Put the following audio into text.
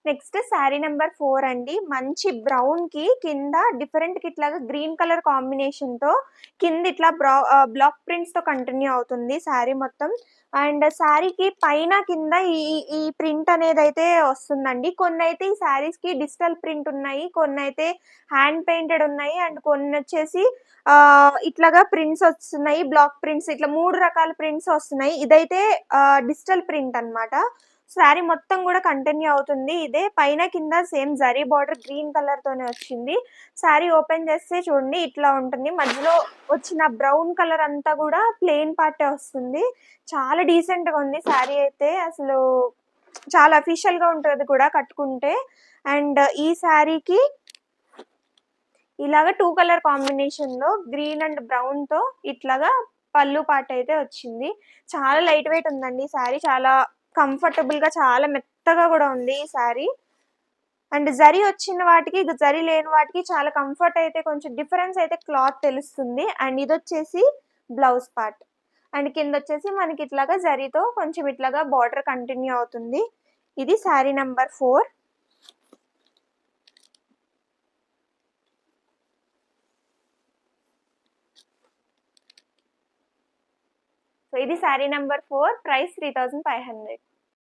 Next sari number 4 అండి. మంచి బ్రౌన్‌కి కింద డిఫరెంట్‌గా ఇట్లాగా గ్రీన్ కలర్ కాంబినేషన్‌తో కింద ఇట్లా బ్లాక్ ప్రింట్స్‌తో కంటిన్యూ అవుతుంది శారీ మొత్తం. అండ్ శారీకి పైన కింద ఈ ఈ ప్రింట్ అనేదైతే వస్తుందండి. కొన్నైతే ఈ శారీస్‌కి డిజిటల్ ప్రింట్ ఉన్నాయి. కొన్నైతే హ్యాండ్ పెయింటెడ్ ఉన్నాయి. అండ్ కొన్నొచ్చేసి ఇట్లాగా ప్రింట్స్ వస్తున్నాయి. బ్లాక్ ప్రింట్స్ ఇట్లా 3 రకాల ప్రింట్స్ వస్తున్నాయి. ఇదైతే డిజిటల్ ప్రింట్ అన్నమాట. శారీ మొత్తం గూడా కంటిన్యూ అవుతుంది. ఇదే పైన కింద సేమ్ జరీ బార్డర్ గ్రీన్ కలర్‌తోనే వచ్చింది. శారీ ఓపెన్ చేస్తే చూడండి ఇట్లా ఉంటుంది. మధ్యలో వచ్చిన బ్రౌన్ కలర్ అంతా గూడా ప్లెయిన్ పార్టే వస్తుంది. చాలా డీసెంట్‌గా ఉంది శారీ అయితే. అసలు చాలా అఫీషియల్‌గా ఉంటది కూడా కట్టుకుంటే. అండ్ ఈ శారీకి ఇలాగ 2 కలర్ కాంబినేషన్‌లో గ్రీన్ అండ్ బ్రౌన్‌తో ఇట్లాగా పళ్ళు పార్ట్ అయితే వచ్చింది. చాలా లైట్ వెయిట్ ఉందండి ఈ శారీ. చాలా కంఫర్టబుల్‌గా చాలా మెత్తగా గూడా ఉంది ఈ శారీ. అండ్ జరీ వచ్చిన వాటికి, జరీ లేని వాటికి చాలా కంఫర్ట్ అయితే కొంచెం డిఫరెన్స్ అయితే క్లాత్ తెలుస్తుంది. అండ్ ఇదొచ్చేసి బ్లౌజ్ పార్ట్. అండ్ కిందొచ్చేసి మనకి ఇట్లాగా జరీతో కొంచెం ఇట్లాగా బార్డర్ కంటిన్యూ అవుతుంది. ఇది శారీ నంబర్ 4. సో ఇది శారీ నంబర్ 4. ప్రైస్ 3500.